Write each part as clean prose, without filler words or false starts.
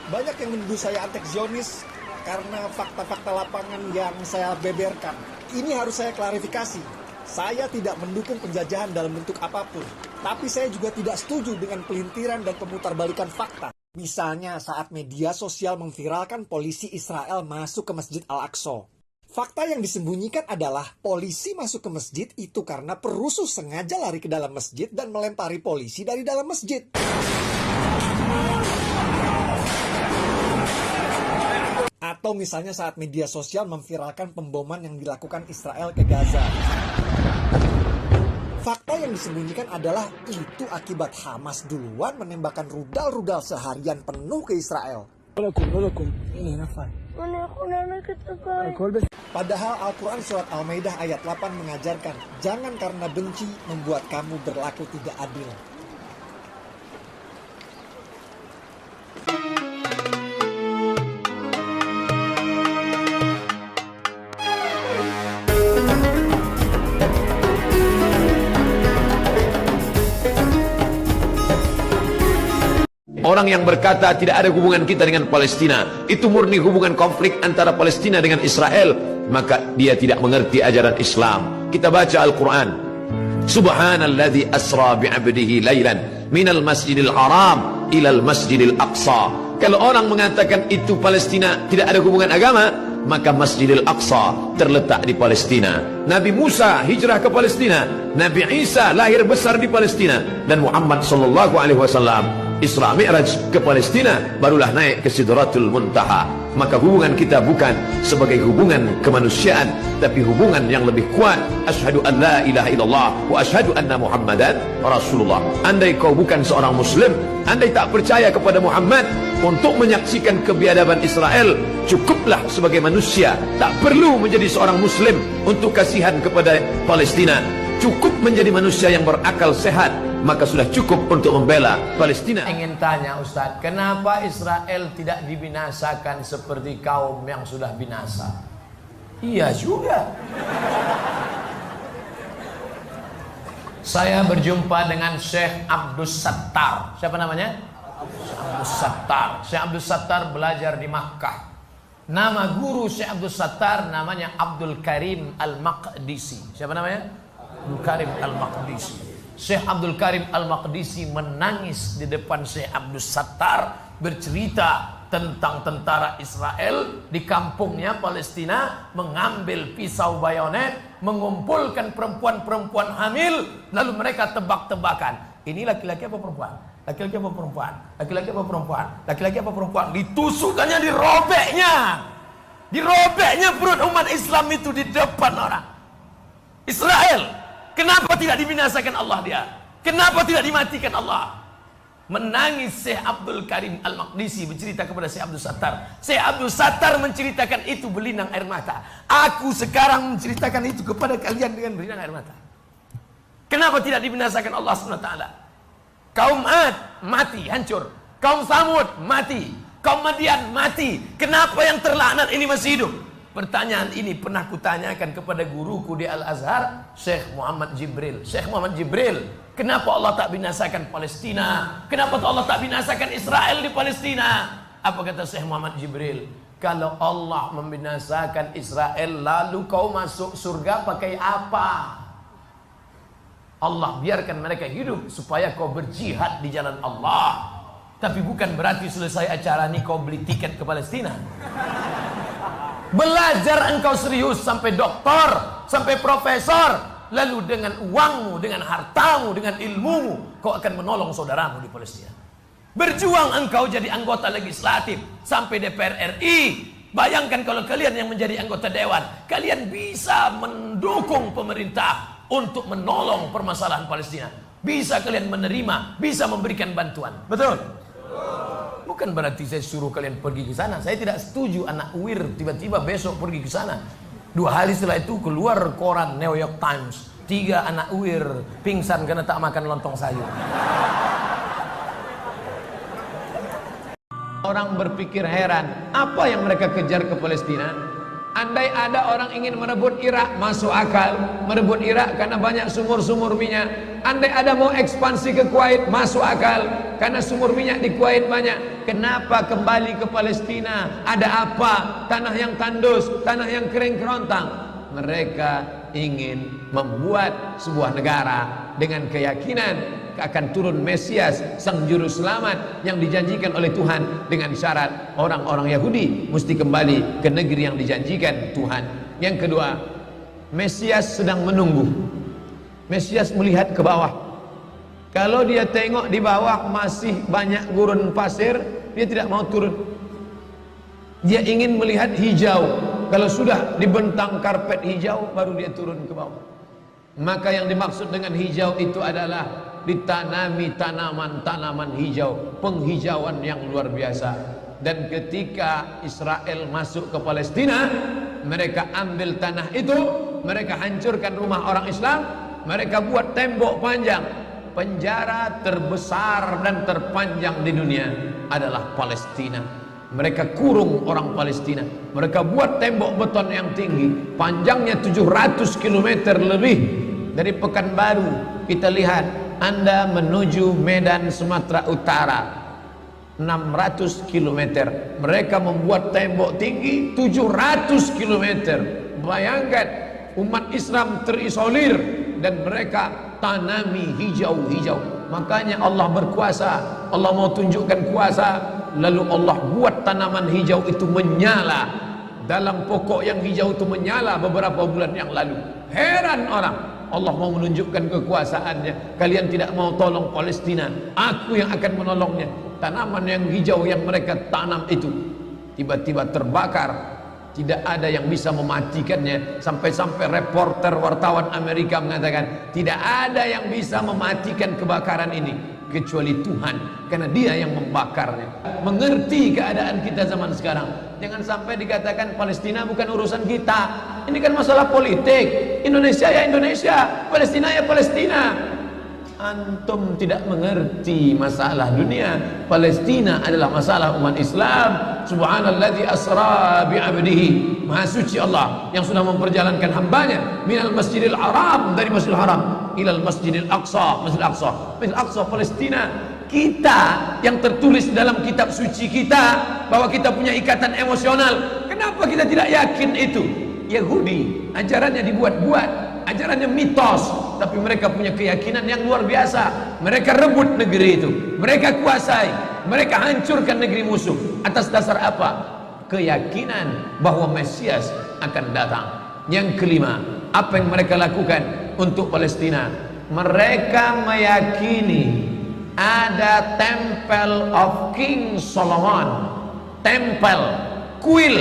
Banyak yang menuduh saya antek-Zionis karena fakta-fakta lapangan yang saya beberkan. Ini harus saya klarifikasi. Saya tidak mendukung penjajahan dalam bentuk apapun. Tapi saya juga tidak setuju dengan pelintiran dan pemutarbalikan fakta. Misalnya saat media sosial memviralkan polisi Israel masuk ke Masjid Al-Aqsa. Fakta yang disembunyikan adalah polisi masuk ke masjid itu karena perusuh sengaja lari ke dalam masjid dan melempari polisi dari dalam masjid. Atau misalnya saat media sosial memviralkan pemboman yang dilakukan Israel ke Gaza. Fakta yang disembunyikan adalah itu akibat Hamas duluan menembakkan rudal-rudal seharian penuh ke Israel. Padahal Al-Quran Surat Al-Maidah ayat 8 mengajarkan, jangan karena benci membuat kamu berlaku tidak adil. Orang yang berkata tidak ada hubungan kita dengan Palestina, itu murni hubungan konflik antara Palestina dengan Israel, maka dia tidak mengerti ajaran Islam. Kita baca Al-Quran, Subhanalladzi asra bi'abdihi laylan minal masjidil haram ilal masjidil aqsa. Kalau orang mengatakan itu Palestina tidak ada hubungan agama, maka Masjidil Aqsa terletak di Palestina. Nabi Musa hijrah ke Palestina, Nabi Isa lahir besar di Palestina, dan Muhammad SAW Isra Mi'raj ke Palestina, barulah naik ke Sidratul Muntaha. Maka hubungan kita bukan sebagai hubungan kemanusiaan, tapi hubungan yang lebih kuat. Asyhadu an la ilaha illallah wa asyhadu anna Muhammadan Rasulullah. Andai kau bukan seorang muslim, andai tak percaya kepada Muhammad, untuk menyaksikan kebiadaban Israel, cukuplah sebagai manusia. Tak perlu menjadi seorang muslim untuk kasihan kepada Palestina. Cukup menjadi manusia yang berakal sehat, maka sudah cukup untuk membela Palestina. Ingin tanya Ustaz, kenapa Israel tidak dibinasakan seperti kaum yang sudah binasa? Iya juga. Saya berjumpa dengan Syekh Abdus Sattar. Siapa namanya? Abdus Sattar. Syekh Abdus Sattar belajar di Makkah. Nama guru Syekh Abdus Sattar namanya Abdul Karim Al-Maqdisi. Siapa namanya? Abdul Karim Al-Maqdisi. Syekh Abdul Karim Al-Maqdisi menangis di depan Syekh Abdus Sattar, bercerita tentang tentara Israel di kampungnya Palestina mengambil pisau bayonet, mengumpulkan perempuan-perempuan hamil, lalu mereka tebak-tebakan, ini laki-laki apa perempuan? Laki-laki apa perempuan? Laki-laki apa perempuan? Laki-laki apa perempuan? Ditusukkannya, dirobeknya perut umat Islam itu di depan orang Israel. Kenapa tidak dibinasakan Allah dia? Kenapa tidak dimatikan Allah? Menangis Syekh Abdul Karim Al-Maqdisi bercerita kepada Syekh Abdul Sattar. Syekh Abdul Sattar menceritakan itu berlinang air mata. Aku sekarang menceritakan itu kepada kalian dengan berlinang air mata. Kenapa tidak dibinasakan Allah SWT? Kaum Ad mati, hancur. Kaum Samud mati. Kaum Madian mati. Kenapa yang terlaknat ini masih hidup? Pertanyaan ini pernah kutanyakan kepada guruku di Al-Azhar, Syekh Muhammad Jibril. Syekh Muhammad Jibril, kenapa Allah tak binasakan Palestina? Kenapa Allah tak binasakan Israel di Palestina? Apa kata Syekh Muhammad Jibril? Kalau Allah membinasakan Israel, lalu kau masuk surga pakai apa? Allah biarkan mereka hidup supaya kau berjihad di jalan Allah. Tapi bukan berarti selesai acara ini kau beli tiket ke Palestina. Belajar engkau serius sampai doktor, sampai profesor, lalu dengan uangmu, dengan hartamu, dengan ilmumu, kau akan menolong saudaramu di Palestina. Berjuang engkau jadi anggota legislatif sampai DPR RI. Bayangkan kalau kalian yang menjadi anggota dewan, kalian bisa mendukung pemerintah untuk menolong permasalahan Palestina. Bisa kalian menerima, bisa memberikan bantuan. Betul? Bukan berarti saya suruh kalian pergi ke sana. Saya tidak setuju anak UIR tiba-tiba besok pergi ke sana. 2 hari setelah itu keluar koran New York Times, 3 anak UIR pingsan karena tak makan lontong sayur. Orang berpikir heran, apa yang mereka kejar ke Palestina? Andai ada orang ingin merebut Irak, masuk akal. Merebut Irak karena banyak sumur-sumur minyak. Andai ada mau ekspansi ke Kuwait, masuk akal. Karena sumur minyak di Kuwait banyak. Kenapa kembali ke Palestina? Ada apa? Tanah yang tandus, tanah yang kering kerontang. Mereka ingin membuat sebuah negara dengan keyakinan akan turun Mesias, sang juru selamat yang dijanjikan oleh Tuhan, dengan syarat orang-orang Yahudi mesti kembali ke negeri yang dijanjikan Tuhan. Yang kedua, Mesias sedang menunggu. Mesias melihat ke bawah. Kalau dia tengok di bawah masih banyak gurun pasir, dia tidak mau turun. Dia ingin melihat hijau. Kalau sudah dibentang karpet hijau, baru dia turun ke bawah. Maka yang dimaksud dengan hijau itu adalah ditanami tanaman-tanaman hijau, penghijauan yang luar biasa. Dan ketika Israel masuk ke Palestina, mereka ambil tanah itu, mereka hancurkan rumah orang Islam, mereka buat tembok panjang. Penjara terbesar dan terpanjang di dunia adalah Palestina. Mereka kurung orang Palestina. Mereka buat tembok beton yang tinggi, panjangnya 700 km lebih. Dari Pekanbaru kita lihat, Anda menuju Medan Sumatera Utara 600 km. Mereka membuat tembok tinggi 700 km. Bayangkan, umat Islam terisolir dan mereka tanami hijau-hijau. Makanya Allah berkuasa. Allah mau tunjukkan kuasa, lalu Allah buat tanaman hijau itu menyala. Dalam pokok yang hijau itu menyala beberapa bulan yang lalu. Heran orang, Allah mau menunjukkan kekuasaannya. Kalian tidak mau tolong Palestina, aku yang akan menolongnya. Tanaman yang hijau yang mereka tanam itu tiba-tiba terbakar. Tidak ada yang bisa mematikannya. Sampai-sampai reporter wartawan Amerika mengatakan, tidak ada yang bisa mematikan kebakaran ini kecuali Tuhan, karena Dia yang membakarnya. Mengerti keadaan kita zaman sekarang. Jangan sampai dikatakan Palestina bukan urusan kita. Ini kan masalah politik. Indonesia ya Indonesia, Palestina ya Palestina. Antum tidak mengerti masalah dunia. Palestina adalah masalah umat Islam. Subhanalladzi asra bi'abdihi. Maha suci Allah yang sudah memperjalankan hambanya minal masjidil haram, dari masjidil haram, ilal masjidil aqsa, masjidil aqsa, masjidil aqsa Palestina. Kita yang tertulis dalam kitab suci kita bahwa kita punya ikatan emosional, kenapa kita tidak yakin itu? Yahudi ajarannya dibuat-buat, ajarannya mitos, tapi mereka punya keyakinan yang luar biasa. Mereka rebut negeri itu, mereka kuasai, mereka hancurkan negeri musuh. Atas dasar apa? Keyakinan bahwa Mesias akan datang. Yang kelima, apa yang mereka lakukan untuk Palestina? Mereka meyakini ada Temple of King Solomon, tempel, kuil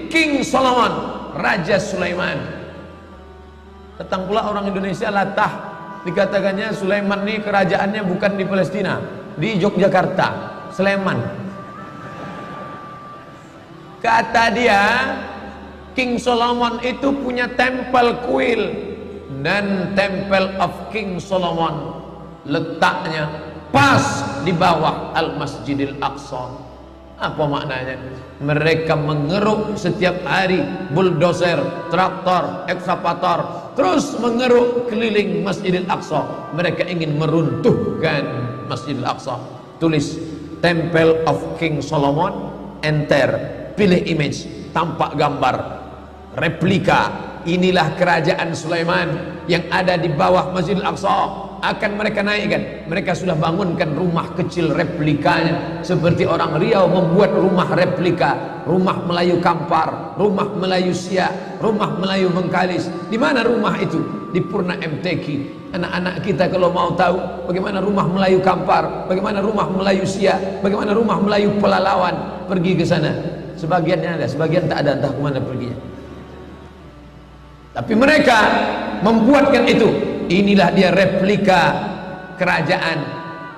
King Solomon, Raja Sulaiman. Datang pula orang Indonesia latah, dikatakannya Sulaiman ini kerajaannya bukan di Palestina, di Yogyakarta, Sleman. Kata dia, King Solomon itu punya tempel kuil, dan Temple of King Solomon letaknya pas di bawah Al-Masjidil Aqsa. Apa maknanya? Mereka mengeruk setiap hari bulldozer, traktor, ekskavator, terus mengeruk keliling Masjidil Aqsa. Mereka ingin meruntuhkan Masjidil Aqsa. Tulis Temple of King Solomon, enter, pilih image, tampak gambar replika. Inilah kerajaan Sulaiman yang ada di bawah Masjidil Aqsa. Akan mereka naikkan. Mereka sudah bangunkan rumah kecil replikanya, seperti orang Riau membuat rumah replika, rumah Melayu Kampar, rumah Melayu Siak, rumah Melayu Bengkalis. Di mana rumah itu? Di Purna MTQ. Anak-anak kita kalau mau tahu bagaimana rumah Melayu Kampar, bagaimana rumah Melayu Siak, bagaimana rumah Melayu Pelalawan, pergi ke sana. Sebagiannya ada, sebagian tak ada, entah kemana perginya. Tapi mereka membuatkan itu. Inilah dia replika kerajaan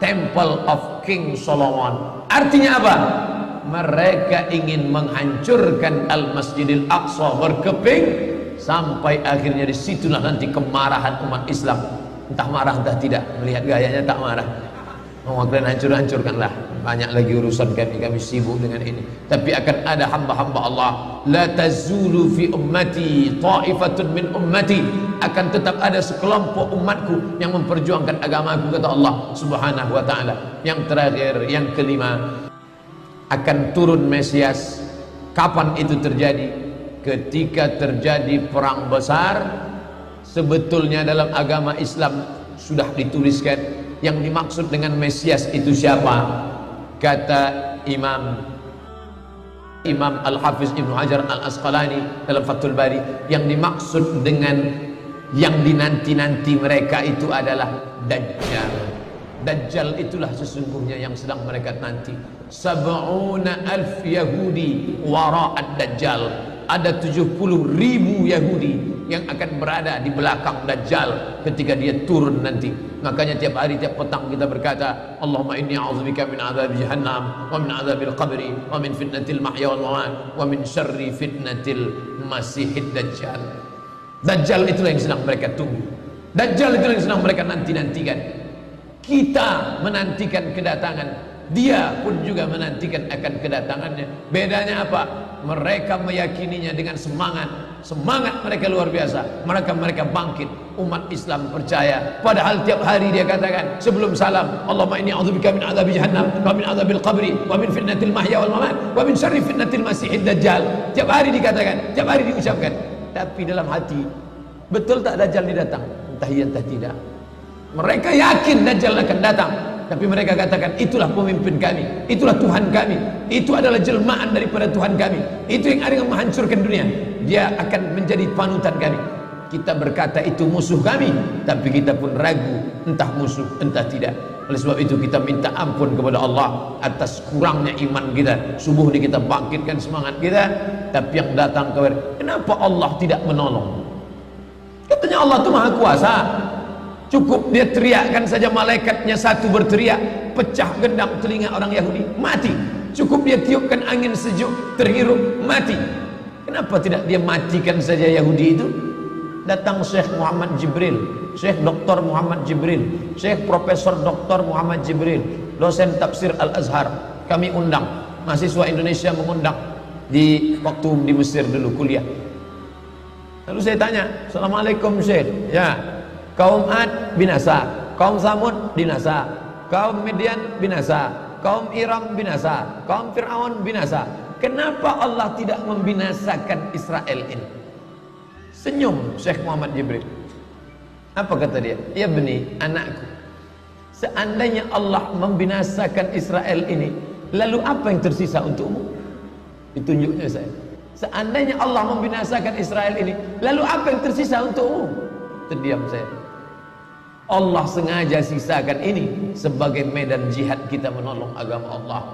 Temple of King Solomon. Artinya apa? Mereka ingin menghancurkan Al-Masjidil Aqsa berkeping, sampai akhirnya disitulah nanti kemarahan umat Islam. Entah marah entah tidak, melihat gayanya tak marah. Kalian hancur-hancurkanlah. Banyak lagi urusan kami sibuk dengan ini. Tapi akan ada hamba-hamba Allah. La tazulu fi ummati ta'ifatun min ummati. Akan tetap ada sekelompok umatku yang memperjuangkan agamaku, kata Allah Subhanahu wa ta'ala. Yang terakhir, yang kelima, akan turun Mesias. Kapan itu terjadi? Ketika terjadi perang besar. Sebetulnya dalam agama Islam sudah dituliskan yang dimaksud dengan Mesias itu siapa. Kata Imam Al-Hafiz Ibnu Hajar Al-Asqalani dalam Fathul Bari, yang dimaksud dengan yang dinanti-nanti mereka itu adalah Dajjal. Dajjal itulah sesungguhnya yang sedang mereka nanti. 70,000 Yahudi wara'ad Dajjal. Ada 70.000 Yahudi yang akan berada di belakang Dajjal ketika dia turun nanti. Makanya tiap hari, tiap petang kita berkata, Allahumma inni a'udzubika min adzabi jahannam wa min adzabil qabri wa min fitnatil mahya wal mamat wa min syarri fitnatil masihid Dajjal. Dajjal itulah yang sedang mereka tunggu. Dajjal itulah yang sedang mereka nanti-nantikan. Kita menantikan kedatangan, dia pun juga menantikan akan kedatangannya. Bedanya apa? Mereka meyakininya dengan semangat mereka luar biasa. Mereka bangkit. Umat Islam percaya. Padahal tiap hari dia katakan sebelum salam, Allahumma inni a'udzubika min adzabi jahannam wa min adzabil qabri wa min fitnatil mahya wal mamat wa min syarri fitnatil masihid dajjal. Tiap hari dikatakan, tiap hari diucapkan. Tapi dalam hati, betul tak Dajjal datang? Entah iya entah tidak. Mereka yakin Dajjal akan datang, tapi mereka katakan itulah pemimpin kami, itulah Tuhan kami, itu adalah jelmaan daripada Tuhan kami, itu yang ada yang menghancurkan dunia, dia akan menjadi panutan kami. Kita berkata itu musuh kami, tapi kita pun ragu entah musuh entah tidak. Oleh sebab itu kita minta ampun kepada Allah atas kurangnya iman kita. Subuh ini kita bangkitkan semangat kita, tapi yang datang kepada, kenapa Allah tidak menolong? Katanya Allah itu maha kuasa. Cukup dia teriakkan saja, malaikatnya satu berteriak, pecah gendang telinga orang Yahudi, mati. Cukup dia tiupkan angin sejuk, terhirup, mati. Kenapa tidak dia matikan saja Yahudi itu? Datang Syekh Muhammad Jibril, Syekh Dr. Muhammad Jibril, Syekh Profesor Dr. Muhammad Jibril, dosen tafsir Al-Azhar. Kami undang, mahasiswa Indonesia mengundang di waktu di Mesir dulu kuliah. Lalu saya tanya, Assalamualaikum Syekh. Ya, kaum Ad binasa, kaum Samud binasa, kaum Midian binasa, kaum Iram binasa, kaum Fir'aun binasa. Kenapa Allah tidak membinasakan Israel ini? Senyum Syekh Muhammad Jibril. Apa kata dia? Ya beni, anakku, seandainya Allah membinasakan Israel ini, lalu apa yang tersisa untukmu? Ditunjuknya saya. Seandainya Allah membinasakan Israel ini, lalu apa yang tersisa untukmu? Terdiam saya. Allah sengaja sisakan ini sebagai medan jihad kita menolong agama Allah.